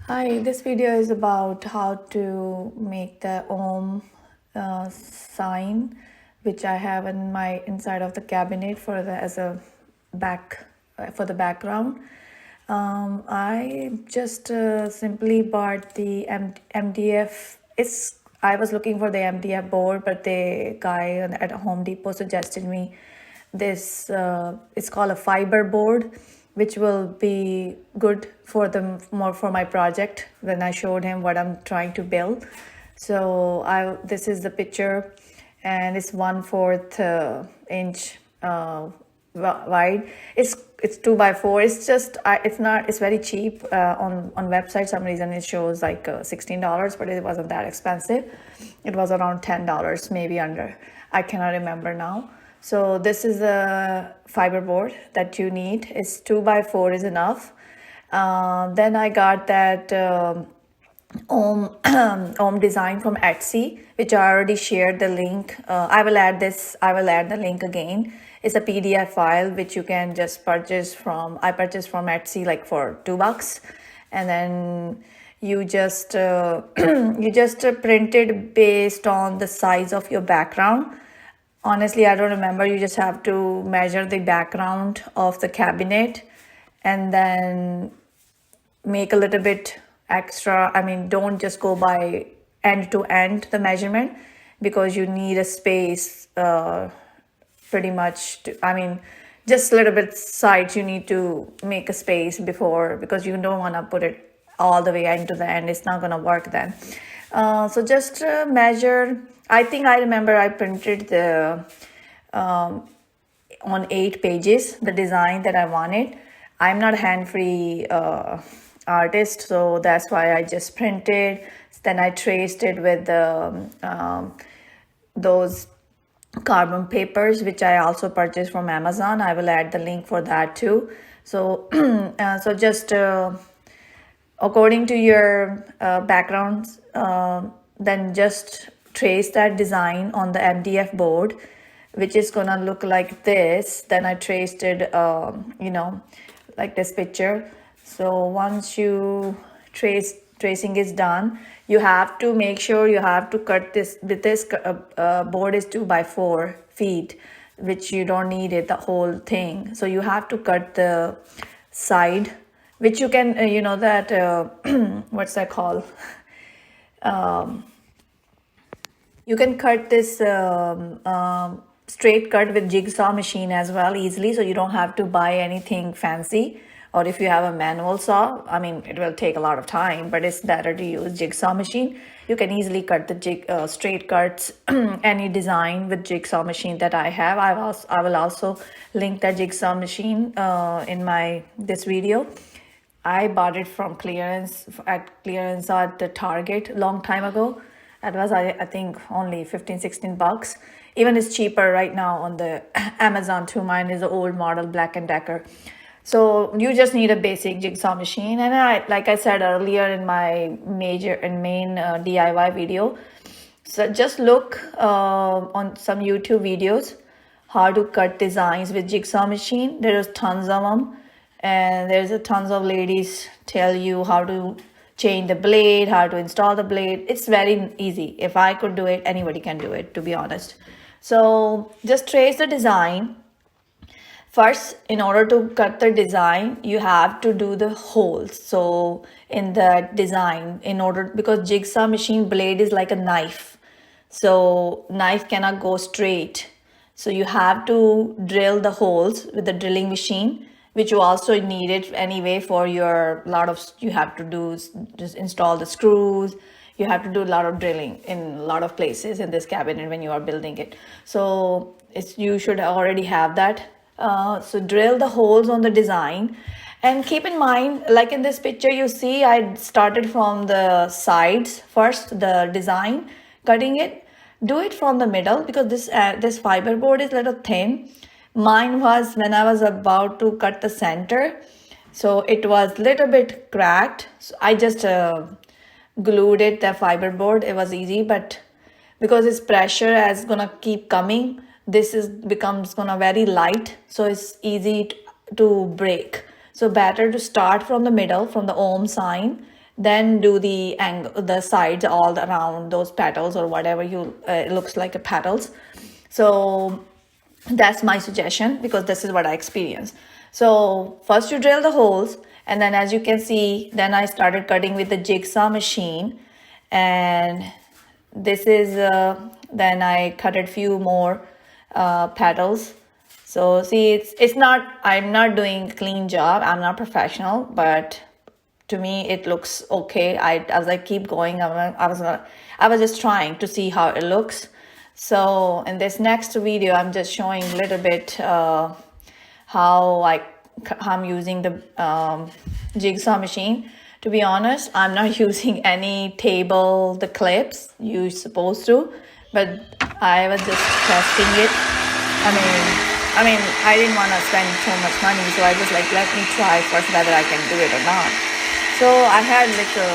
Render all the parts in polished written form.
Hi, this video is about how to make the Om sign, which I have in my inside of the cabinet for the as a back for the background. I just simply bought the MDF. I was looking for the MDF board, but the guy at Home Depot suggested me this. It's called a fiber board, which will be good for the more for my project when I showed him what I'm trying to build. So I this is the picture, and it's 1/4 inch wide. It's 2 by 4. It's just it's not, it's very cheap on website. Some reason it shows like $16, but it wasn't that expensive. It was around $10, maybe under. I cannot remember now. So this is a fiber board that you need. It's 2 by 4 is enough. Then I got that Om Om design from Etsy, which I already shared the link. I will add the link again. It's a PDF file which you can just purchase from. I purchased from Etsy like for $2, and then you just you just print it based on the size of your background. Honestly, I don't remember. You just have to measure the background of the cabinet and then make a little bit extra. I mean, don't just go by end to end the measurement, because you need a space pretty much I mean, just a little bit sides you need to make a space before, because you don't want to put it all the way into the end. It's not going to work then. So just measure. I think I remember I printed the on 8 pages the design that I wanted. I'm not a hand-free artist, so that's why I just printed. Then I traced it with those carbon papers, which I also purchased from Amazon. I will add the link for that too. So so just according to your backgrounds, then just trace that design on the MDF board, which is gonna look like this. Then I traced it like this picture. So once you tracing is done, you have to make sure you have to cut this. This board is 2 by 4 feet, which you don't need it the whole thing. So you have to cut the side, which you can that what's that called? You can cut this straight cut with jigsaw machine as well easily, so you don't have to buy anything fancy. Or if you have a manual saw, I mean, it will take a lot of time, but it's better to use jigsaw machine. You can easily cut the straight cuts any design with jigsaw machine that I have. I will also link that jigsaw machine in this video. I bought it from clearance at the Target long time ago. That was I think only 15-16 bucks. Even it's cheaper right now on the Amazon too. Mine is an old model Black & Decker. So you just need a basic jigsaw machine. And like I said earlier in my main DIY video, so just look on some YouTube videos how to cut designs with jigsaw machine. There's tons of them, and there's a tons of ladies tell you how to change the blade, how to install the blade. It's very easy. If I could do it, anybody can do it, to be honest. So just trace the design. First, in order to cut the design, you have to do the holes. So in the design, because jigsaw machine blade is like a knife. So knife cannot go straight. So you have to drill the holes with the drilling machine, which you also need it anyway for you have to do just install the screws. You have to do a lot of drilling in a lot of places in this cabinet when you are building it. So you should already have that. So drill the holes on the design, and keep in mind, like in this picture you see, I started from the sides first, the design, cutting it. Do it from the middle, because this fiber board is a little thin. Mine was, when I was about to cut the center, so it was little bit cracked. So I just glued it, the fiber board. It was easy, but because its pressure is gonna keep coming, becomes gonna very light, so it's easy to break. So better to start from the middle, from the Om sign, then do the angle, the sides all around those petals or whatever you it looks like a petals. So that's my suggestion because this is what I experienced. So first you drill the holes, and then as you can see, then I started cutting with the jigsaw machine, and this is then I cut a few more petals. So see, it's not, I'm not doing a clean job, I'm not professional, but to me it looks okay. I was like, keep going. I was just trying to see how it looks. So in this next video, I'm just showing a little bit how I'm using the jigsaw machine. To be honest, I'm not using any table, the clips you're supposed to, but I was just testing it. I didn't want to spend so much money, so I was like, let me try first whether I can do it or not. So I had like a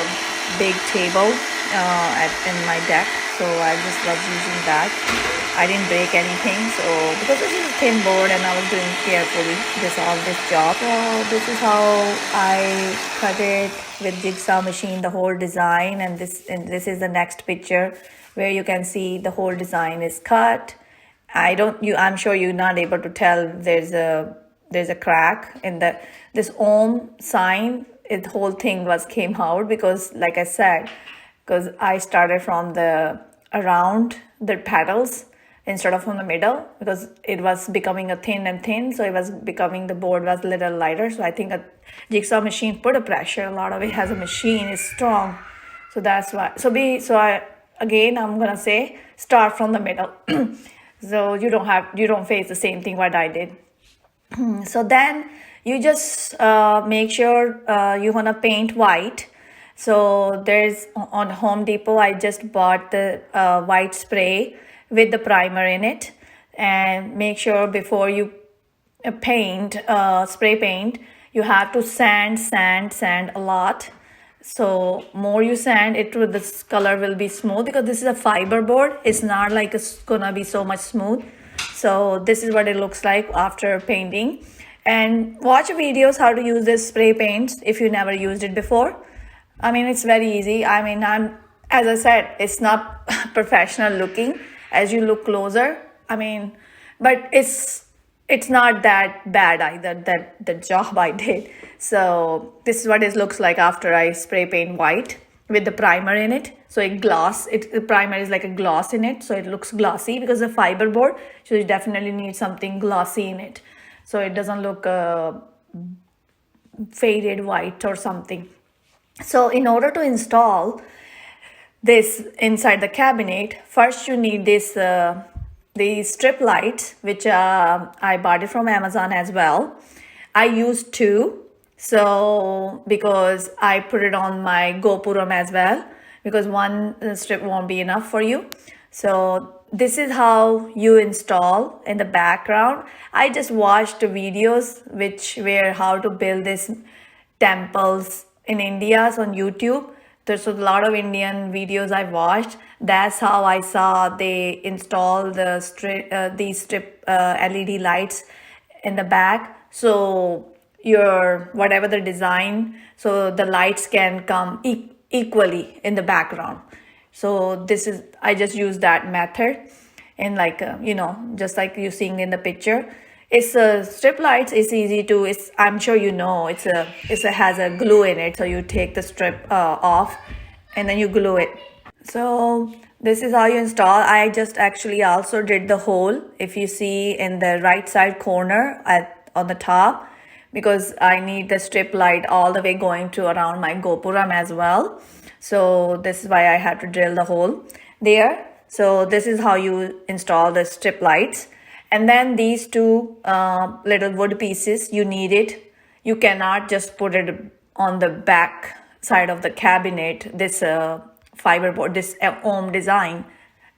big table in my deck, so I just was using that. I didn't break anything, so because this is a thin board and I was doing carefully this job. So this is how I cut it with jigsaw machine, the whole design, and this is the next picture where you can see the whole design is cut. I'm sure you're not able to tell there's a crack in this Om sign. The whole thing came out because, like I said, because I started from around the petals instead of from the middle, because it was becoming a thin, so the board was a little lighter. So I think a jigsaw machine put a pressure. A lot of it has a machine, is strong, so that's why. I'm gonna say start from the middle. So you don't face the same thing what I did. So then you just make sure you want to paint white. So there's on Home Depot, I just bought the white spray with the primer in it. And make sure before you spray paint, you have to sand a lot. So more you sand it, this color will be smooth, because this is a fiber board. It's not like it's gonna be so much smooth. So this is what it looks like after painting. And watch videos how to use this spray paints if you never used it before. It's very easy. As I said, it's not professional looking as you look closer. But it's not that bad either, that the job I did. So this is what it looks like after I spray paint white with the primer in it. So the primer is like a gloss in it, so it looks glossy because the fiber board, so you definitely need something glossy in it, so it doesn't look faded white or something. So in order to install this inside the cabinet, first you need these strip lights, which I bought it from Amazon as well. I used two, so because I put it on my GoPuram as well, because one strip won't be enough for you. So this is how you install in the background. I just watched videos where how to build these temples in India on YouTube. There's a lot of Indian videos I watched. That's how I saw they install these strip LED lights in the back. So whatever the design, so the lights can come equally in the background. So I just use that method, and just like you seeing in the picture. It's strip lights. It's easy to. I'm sure you know. It has a glue in it. So you take the strip off, and then you glue it. So this is how you install. I just actually also did the hole. If you see in the right side corner on the top, because I need the strip light all the way going to around my GoPuram as well. So this is why I had to drill the hole there. So this is how you install the strip lights. And then these two little wood pieces, you need it. You cannot just put it on the back side of the cabinet, this fiber board, this Om design.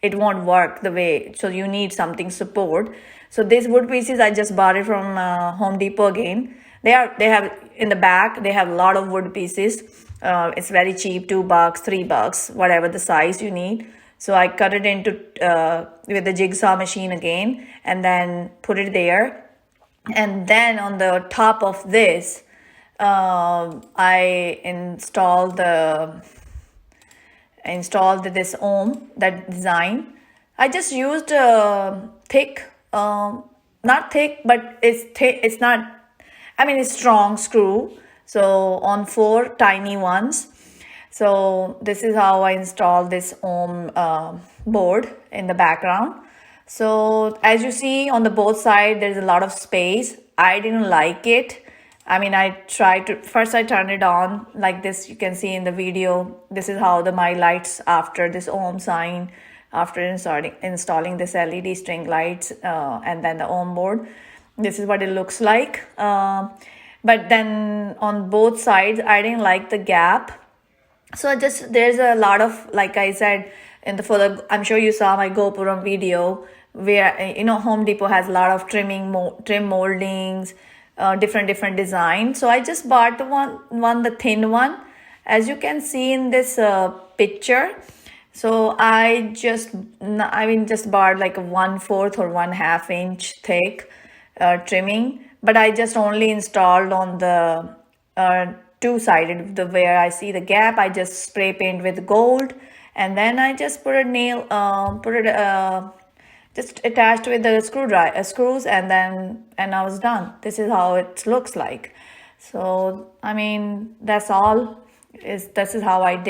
It won't work the way, so you need something support. So these wood pieces, I just bought it from Home Depot again. They have in the back, they have a lot of wood pieces. It's very cheap, $2, $3, whatever the size you need. So I cut it into with the jigsaw machine again, and then put it there. And then on the top of this, I installed this ohm, that design. I just used thick, not thick, but it's thick. It's not. I mean, it's strong screw. So on 4 tiny ones. So this is how I installed this ohm board in the background. So as you see on the both side, there's a lot of space. I didn't like it. I mean, I tried to first I turned it on like this. You can see in the video. This is how my lights after this ohm sign, after installing this LED string lights and then the ohm board. This is what it looks like. But then on both sides, I didn't like the gap. So just there's a lot of, like I said, I'm sure you saw my GoPro video where Home Depot has a lot of trim moldings, different designs. So I just bought the thin one, as you can see in this picture. So I just bought like a 1/4 or 1/2 inch thick trimming, but I just only installed on the two-sided, the where I see the gap. I just spray paint with gold, and then I just put just attached with the screws, and I was done. This is how it looks like. So I mean, that's all. This is how I did.